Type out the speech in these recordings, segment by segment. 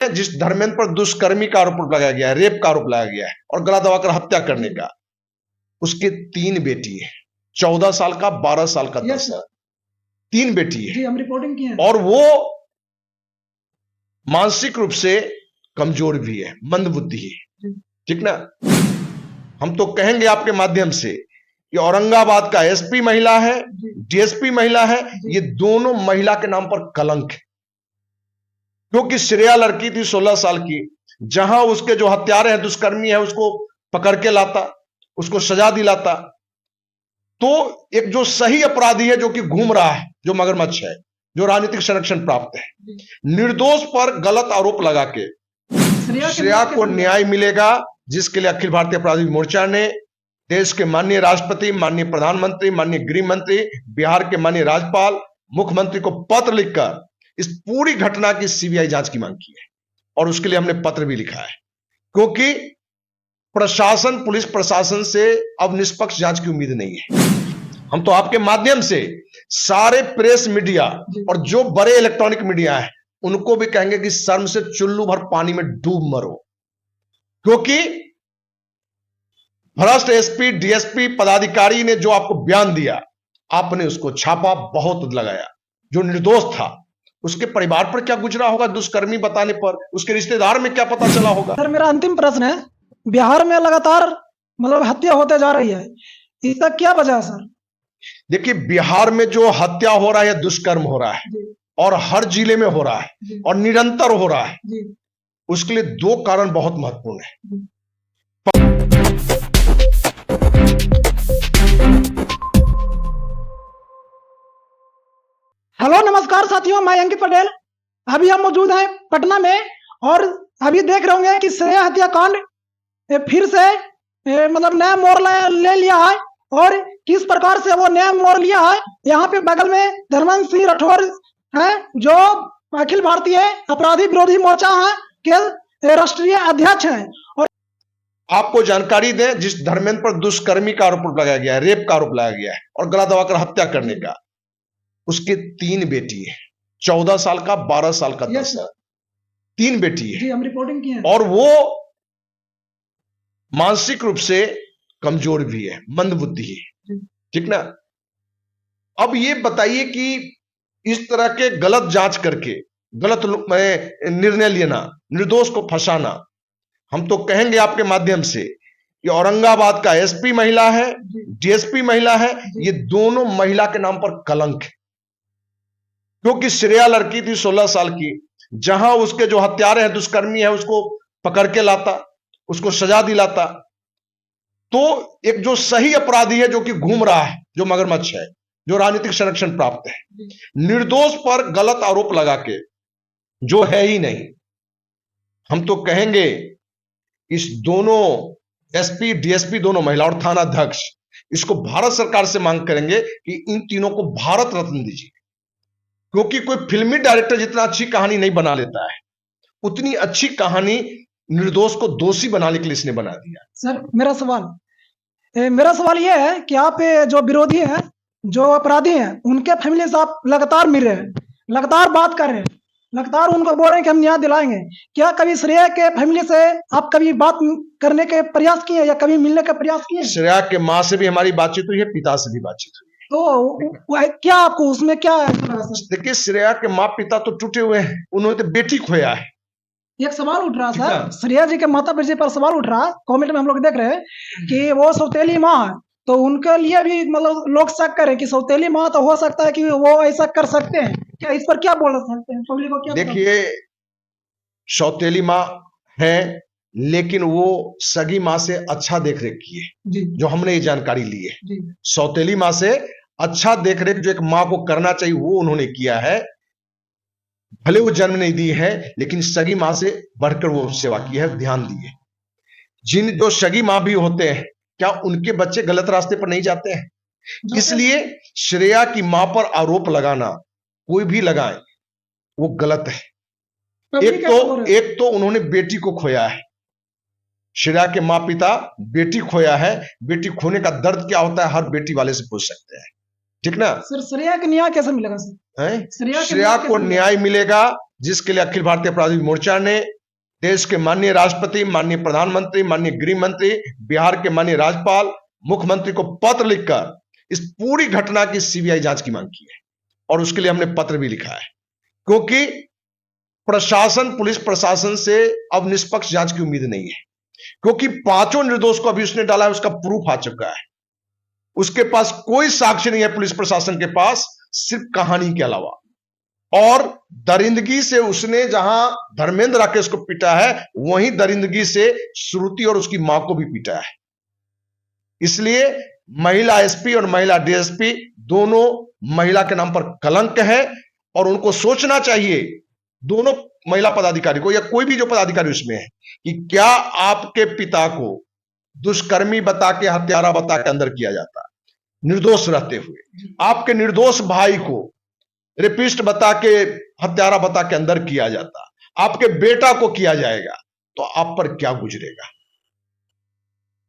जिस धर्मेंद्र पर दुष्कर्मी का आरोप लगाया गया है, रेप का आरोप लगाया गया है और गला दबाकर हत्या करने का, उसके 3 बेटी है, 14 साल का, 12 साल का, 10 साल, 3 बेटी है। हम रिपोर्टिंग की है। और वो मानसिक रूप से कमजोर भी है, मंदबुद्धि है, ठीक ना। हम तो कहेंगे आपके माध्यम से कि औरंगाबाद का एसपी महिला है, डीएसपी महिला है, ये दोनों महिला के नाम पर कलंक है। क्योंकि श्रेया लड़की थी 16 साल की, जहां उसके जो हत्यारे हैं, दुष्कर्मी है, उसको पकड़ के लाता, उसको सजा दिलाता, तो एक जो सही अपराधी है, जो कि घूम रहा है, जो मगरमच्छ है, जो राजनीतिक संरक्षण प्राप्त है, निर्दोष पर गलत आरोप लगा के श्रेया को न्याय मिलेगा, जिसके लिए अखिल भारतीय अपराधी मोर्चा ने देश के माननीय राष्ट्रपति, माननीय प्रधानमंत्री, माननीय गृह मंत्री, बिहार के माननीय राज्यपाल, मुख्यमंत्री को पत्र लिखकर इस पूरी घटना की सीबीआई जांच की मांग की है। और उसके लिए हमने पत्र भी लिखा है, क्योंकि प्रशासन, पुलिस प्रशासन से अब निष्पक्ष जांच की उम्मीद नहीं है। हम तो आपके माध्यम से सारे प्रेस मीडिया और जो बड़े इलेक्ट्रॉनिक मीडिया है, उनको भी कहेंगे कि शर्म से चुल्लू भर पानी में डूब मरो, क्योंकि भ्रष्ट एसपी, डीएसपी पदाधिकारी ने जो आपको बयान दिया, आपने उसको छापा, बहुत लगाया। जो निर्दोष था, उसके परिवार पर क्या गुजरा होगा दुष्कर्मी बताने पर, उसके रिश्तेदार में क्या पता चला होगा। सर, मेरा अंतिम प्रश्न है, बिहार में लगातार हत्या होते जा रही है, इसका क्या वजह है सर? देखिए, बिहार में जो हत्या हो रहा है, दुष्कर्म हो रहा है, और हर जिले में हो रहा है और निरंतर हो रहा है, उसके लिए 2 कारण बहुत महत्वपूर्ण है। हेलो, नमस्कार साथियों, मैं अंकित पटेल। अभी हम मौजूद हैं पटना में और अभी देख रहे होंगे कि श्रेया हत्याकांड फिर से नया मोड़ ले लिया है। और किस प्रकार से वो नया मोड़ लिया है, यहाँ पे बगल में धर्मेंद्र सिंह राठौर हैं, जो अखिल भारतीय अपराधी विरोधी मोर्चा है के राष्ट्रीय अध्यक्ष हैं। और आपको जानकारी दें, जिस धर्मेंद्र पर दुष्कर्मी का आरोप लगाया गया है, रेप का आरोप लगाया गया है और गला दबाकर हत्या करने का, उसके 3 बेटी है, 14 साल का, 12 साल का, 10 साल, 3 बेटी है। हम रिपोर्टिंग की है। और वो मानसिक रूप से कमजोर भी है, मंदबुद्धि है, ठीक ना। अब ये बताइए कि इस तरह के गलत जांच करके गलत निर्णय लेना, निर्दोष को फंसाना, हम तो कहेंगे आपके माध्यम से कि औरंगाबाद का एसपी महिला है, डीएसपी महिला है, ये दोनों महिला के नाम पर कलंक है। क्योंकि श्रेया लड़की थी 16 साल की, जहां उसके जो हत्यारे हैं, दुष्कर्मी है, उसको पकड़ के लाता, उसको सजा दिलाता, तो एक जो सही अपराधी है, जो कि घूम रहा है, जो मगरमच्छ है, जो राजनीतिक संरक्षण प्राप्त है, निर्दोष पर गलत आरोप लगा के, जो है ही नहीं। हम तो कहेंगे इस दोनों एसपी, डीएसपी, दोनों महिला और थाना अध्यक्ष, इसको भारत सरकार से मांग करेंगे कि इन तीनों को भारत रत्न दीजिए। क्योंकि कोई फिल्मी डायरेक्टर जितना अच्छी कहानी नहीं बना लेता है, उतनी अच्छी कहानी निर्दोष को दोषी बनाने के लिए इसने बना दिया। सर, मेरा सवाल यह है कि आप जो विरोधी हैं, जो अपराधी हैं, उनके फैमिली से आप लगातार मिल रहे हैं, लगातार बात कर रहे हैं, लगातार उनको बोल रहे हैं कि हम न्याय दिलाएंगे। क्या कभी श्रेया के फैमिली से आप कभी बात करने के प्रयास किए या कभी मिलने का प्रयास किए? श्रेया के माँ से भी हमारी बातचीत हुई है, पिता से भी बातचीत हुई है। तो क्या आपको उसमें क्या है? देखिए, श्रेया के माँ पिता तो टूटे हुए हैं, उन्होंने तो बेटी खोया है। एक सवाल उठ रहा सर, श्रेया जी के माता पिता पर सवाल उठ रहा है, कमेंट में हम लोग देख रहे हैं कि वो सौतेली माँ है, तो उनके लिए भी लोग शक करें कि सौतेली माँ तो हो सकता है कि वो ऐसा कर सकते हैं। क्या इस पर क्या बोल सकते हैं पब्लिक को? क्या देखिए, सौतेली माँ है, लेकिन वो सगी माँ से अच्छा देख रेख की है, जो हमने ये जानकारी ली है। सौतेली माँ से अच्छा देख रेख जो एक माँ को करना चाहिए, वो उन्होंने किया है। भले वो जन्म नहीं दी है, लेकिन सगी माँ से बढ़कर वो सेवा की है, ध्यान दी है। जिन जो सगी माँ भी होते हैं, क्या उनके बच्चे गलत रास्ते पर नहीं जाते हैं? इसलिए श्रेया की माँ पर आरोप लगाना, कोई भी लगाए, वो गलत है। एक तो उन्होंने बेटी को खोया है, श्रेया के माँ पिता बेटी खोया है। बेटी खोने का दर्द क्या होता है, हर बेटी वाले से पूछ सकते हैं, ठीक ना। सर, श्रेया को न्याय कैसे मिलेगा सर? श्रेया को न्याय मिलेगा, जिसके लिए अखिल भारतीय अपराधी मोर्चा ने देश के माननीय राष्ट्रपति, माननीय प्रधानमंत्री, माननीय गृह मंत्री, बिहार के माननीय राज्यपाल, मुख्यमंत्री को पत्र लिखकर इस पूरी घटना की सीबीआई जांच की मांग की है। और उसके लिए हमने पत्र भी लिखा है, क्योंकि प्रशासन, पुलिस प्रशासन से अब निष्पक्ष जांच की उम्मीद नहीं है, क्योंकि पांचों निर्दोष को अभी उसने डाला है, उसका प्रूफ आ चुका है। उसके पास कोई साक्ष्य नहीं है, पुलिस प्रशासन के पास, सिर्फ कहानी के अलावा। और दरिंदगी से उसने जहां धर्मेंद्र राकेश को पीटा है, वहीं दरिंदगी से श्रुति और उसकी मां को भी पीटा है। इसलिए महिला एसपी और महिला डीएसपी दोनों महिला के नाम पर कलंक है, और उनको सोचना चाहिए, दोनों महिला पदाधिकारी को या कोई भी जो पदाधिकारी उसमें है, कि क्या आपके पिता को दुष्कर्मी बता के, हत्यारा बता के अंदर किया जाता निर्दोष रहते हुए, आपके निर्दोष भाई को रेपिस्ट बता के, हत्यारा बता के अंदर किया जाता, आपके बेटा को किया जाएगा, तो आप पर क्या गुजरेगा?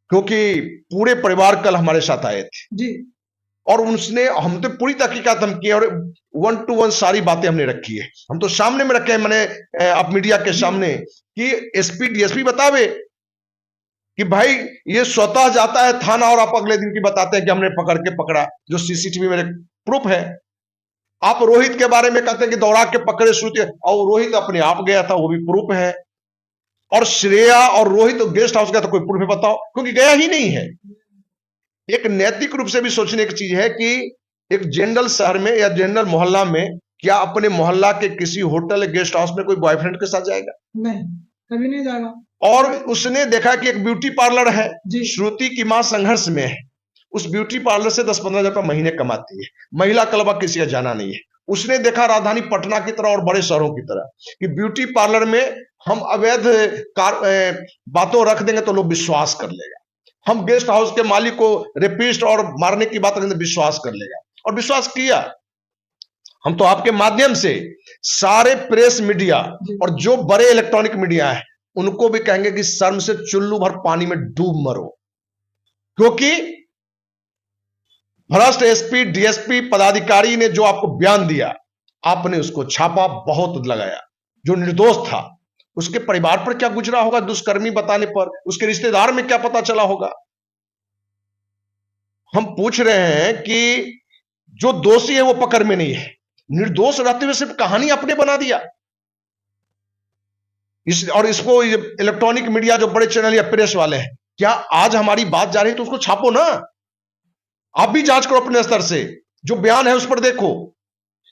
क्योंकि पूरे परिवार कल हमारे साथ आए थे जी, और उसने, हम तो पूरी तहकीकात हम किए और 1 to 1 सारी बातें हमने रखी है। हम तो सामने में रखे हैं, मैंने आप मीडिया के सामने, कि एसपी डीएसपी बतावे कि भाई ये स्वतः जाता है थाना और आप अगले दिन की बताते हैं कि हमने पकड़ के पकड़ा, जो सीसीटीवी मेरे प्रूफ है। आप रोहित के बारे में कहते हैं कि दौड़ा के पकड़े श्रुति, और रोहित अपने आप गया था, वो भी प्रूफ है। और श्रेया और रोहित तो गेस्ट हाउस गया था, कोई प्रूफ है बताओ? क्योंकि गया ही नहीं है। एक नैतिक रूप से भी सोचने की चीज है कि एक जनरल शहर में या जनरल मोहल्ला में, क्या अपने मोहल्ला के किसी होटल या गेस्ट हाउस में कोई बॉयफ्रेंड के साथ जाएगा? नहीं, कभी नहीं जाएगा। और उसने देखा कि एक ब्यूटी पार्लर है, जी। श्रुति की मां संघर्ष में है, उस ब्यूटी पार्लर से 10-15 हजार रुपये महीने कमाती है, महिला क्लब किसी का जाना नहीं है। उसने देखा राजधानी पटना की तरह और बड़े शहरों की तरह कि ब्यूटी पार्लर में हम अवैध बातों रख देंगे तो लोग विश्वास कर लेगा, हम गेस्ट हाउस के मालिक को रेपिस्ट और मारने की बात करेंगे तो विश्वास कर लेगा, और विश्वास किया। हम तो आपके माध्यम से सारे प्रेस मीडिया और जो बड़े इलेक्ट्रॉनिक मीडिया है उनको भी कहेंगे कि शर्म से चुल्लू भर पानी में डूब मरो, क्योंकि भ्रष्ट एसपी डीएसपी पदाधिकारी ने जो आपको बयान दिया, आपने उसको छापा, बहुत लगाया। जो निर्दोष था उसके परिवार पर क्या गुजरा होगा दुष्कर्मी बताने पर, उसके रिश्तेदार में क्या पता चला होगा। हम पूछ रहे हैं कि जो दोषी है वो पकड़ में नहीं है, निर्दोष रहते हुए सिर्फ कहानी आपने बना दिया। और इसको इलेक्ट्रॉनिक मीडिया जो बड़े चैनल या प्रेस वाले हैं, क्या आज हमारी बात जा रही है तो उसको छापो ना, आप भी जांच करो अपने स्तर से, जो बयान है उस पर देखो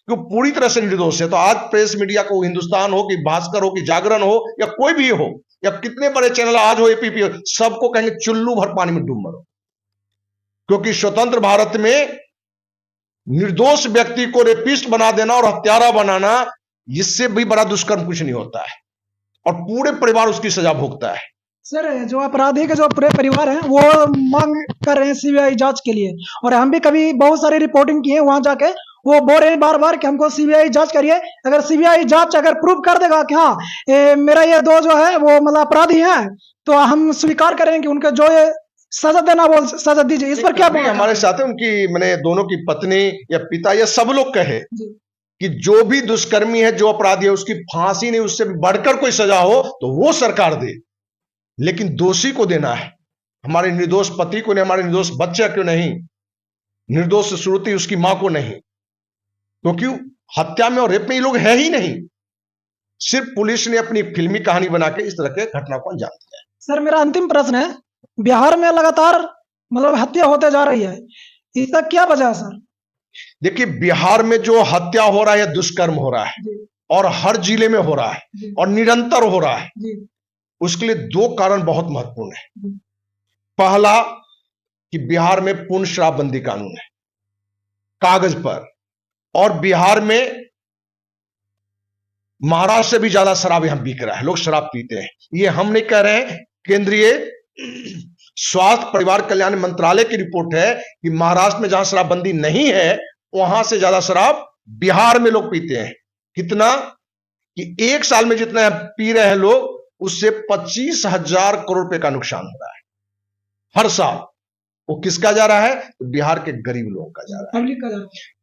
कि पूरी तरह से निर्दोष है। तो आज प्रेस मीडिया को, हिंदुस्तान हो कि भास्कर हो कि जागरण हो या कोई भी हो या कितने बड़े चैनल आज हो, एपीपी हो, सबको कहेंगे चुल्लू भर पानी में डूब मरो, क्योंकि स्वतंत्र भारत में निर्दोष व्यक्ति को रेपिस्ट बना देना और हत्यारा बनाना, इससे भी बड़ा दुष्कर्म कुछ नहीं होता है, और पूरे परिवार उसकी सजा भोगता है। सर, जो अपराधी के जो पूरे परिवार हैं वो मांग कर रहे हैं सीबीआई जांच के लिए, और हम भी कभी बहुत सारी रिपोर्टिंग की है वहां जाके, वो बोल रहे हैं बार बार कि हमको सीबीआई जांच करिए। अगर सीबीआई जांच अगर प्रूव कर देगा कि हाँ मेरा ये दो जो है वो मतलब अपराधी हैं, तो हम स्वीकार करेंगे कि उनके जो ये सजा देना वो सजा दीजिए। इस पर क्या बोलना? हमारे साथ है उनकी, मैंने दोनों की पत्नी या पिता या सब लोग कहे कि जो भी दुष्कर्मी है, जो अपराधी है, उसकी फांसी नहीं, उससे बढ़कर कोई सजा हो तो वो सरकार दे, लेकिन दोषी को देना है। हमारे निर्दोष पति को नहीं, हमारे निर्दोष बच्चे क्यों नहीं, निर्दोष श्रुति उसकी मां को नहीं, क्योंकि हत्या में और रेप में ये लोग है ही नहीं। सिर्फ पुलिस ने अपनी फिल्मी कहानी बना के इस तरह के घटना को अंजाम दिया। सर, मेरा अंतिम प्रश्न है, बिहार में लगातार मतलब हत्या होते जा रही है, इसका क्या वजह है सर? देखिए, बिहार में जो हत्या हो रहा है या दुष्कर्म हो रहा है और हर जिले में हो रहा है और निरंतर हो रहा है, उसके लिए दो कारण बहुत महत्वपूर्ण है। पहला कि बिहार में पूर्ण शराबबंदी कानून है कागज पर, और बिहार में महाराष्ट्र से भी ज्यादा शराब यहां बिक रहा है, लोग शराब पीते हैं। ये हम नहीं कह रहे हैं, केंद्रीय स्वास्थ्य परिवार कल्याण मंत्रालय की रिपोर्ट है कि महाराष्ट्र में जहां शराबबंदी नहीं है वहां से ज्यादा शराब बिहार में लोग पीते हैं। कितना कि एक साल में जितना पी रहे हैं लोग, उससे 25,000 करोड़ रुपए का नुकसान हो रहा है हर साल। वो किसका जा रहा है? तो बिहार के गरीब लोगों का जा रहा है। पब्लिक का जा रहा है।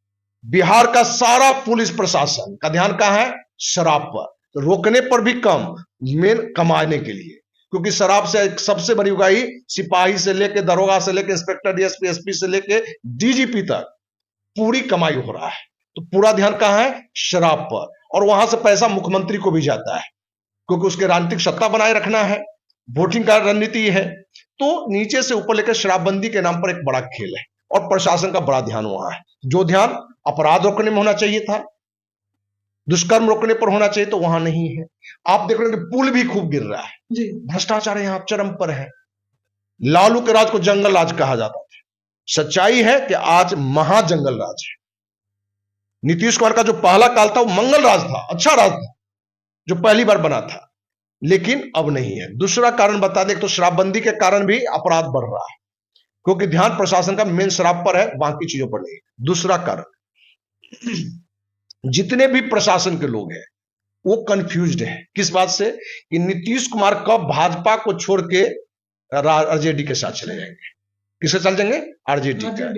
बिहार का सारा पुलिस प्रशासन का ध्यान कहां है? शराब पर, तो रोकने पर भी कम, मेन कमाने के लिए, क्योंकि शराब से सबसे बड़ी उगाही सिपाही से लेके दरोगा से लेके इंस्पेक्टर डीएसपी एसपी से लेके डीजीपी तक पूरी कमाई हो रहा है। तो पूरा ध्यान कहां है? शराब पर। और वहां से पैसा मुख्यमंत्री को भी जाता है, क्योंकि उसके राजनीतिक सत्ता बनाए रखना है, वोटिंग का रणनीति है। तो नीचे से ऊपर लेकर शराबबंदी के नाम पर एक बड़ा खेल है और प्रशासन का बड़ा ध्यान वहां है। जो ध्यान अपराध रोकने में होना चाहिए था, दुष्कर्म रोकने पर होना चाहिए, तो वहां नहीं है। आप देख रहे हैं कि पुल भी खूब गिर रहा है जी भ्रष्टाचार यहां चरम पर है। लालू के राज को जंगल राज कहा जाता था, सच्चाई है कि आज महाजंगल राज है। नीतीश कुमार का जो पहला काल था वो मंगल राज था, अच्छा राज था, जो पहली बार बना था, लेकिन अब नहीं है। दूसरा कारण बता दें तो शराबबंदी के कारण भी अपराध बढ़ रहा है, क्योंकि ध्यान प्रशासन का मेन शराब पर है, बाकी चीजों पर नहीं। दूसरा कारण, जितने भी प्रशासन के लोग हैं वो कंफ्यूज्ड है। किस बात से? कि नीतीश कुमार कब भाजपा को छोड़ के आरजेडी के साथ चले जाएंगे। किसके साथ जाएंगे? आरजेडी का।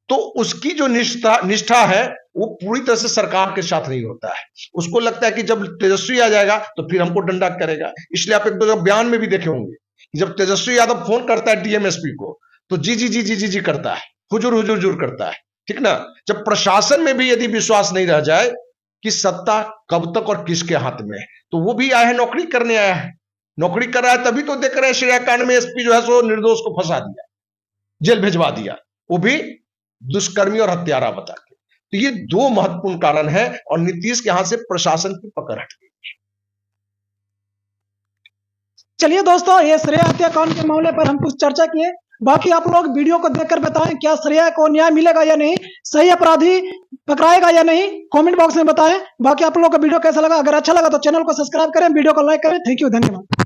तो उसकी जो निष्ठा है वो पूरी तरह से सरकार के साथ नहीं होता है। उसको लगता है कि जब तेजस्वी आ जाएगा तो फिर हमको डंडा करेगा। इसलिए आप एक दो बयान में भी देखे होंगे, जब तेजस्वी यादव फोन करता है डीएमएसपी को तो जी जी जी जी जी जी करता है, हुजूर हुजूर हुजूर करता है, ठीक ना। जब प्रशासन में भी यदि विश्वास नहीं रह जाए कि सत्ता कब तक और किसके हाथ में है, तो वो भी आया है, नौकरी करने आया है, नौकरी कर रहा है, तभी तो देख रहे हैं श्रेया कांड में एसपी जो है सो निर्दोष को फंसा दिया, जेल भिजवा दिया, वो भी दुष्कर्मी और हत्यारा बता के। तो ये दो महत्वपूर्ण कारण है और नीतीश के हाथ से प्रशासन की पकड़ हट गई। चलिए दोस्तों, ये श्रेया हत्याकांड के मामले पर हम कुछ चर्चा किए। बाकी आप लोग वीडियो को देखकर बताएं क्या श्रेया को न्याय मिलेगा या नहीं, सही अपराधी पकड़ाएगा या नहीं, कमेंट बॉक्स में बताएं। बाकी आप लोगों को वीडियो कैसा लगा? अगर अच्छा लगा तो चैनल को सब्सक्राइब करें, वीडियो को लाइक करें। थैंक यू, धन्यवाद।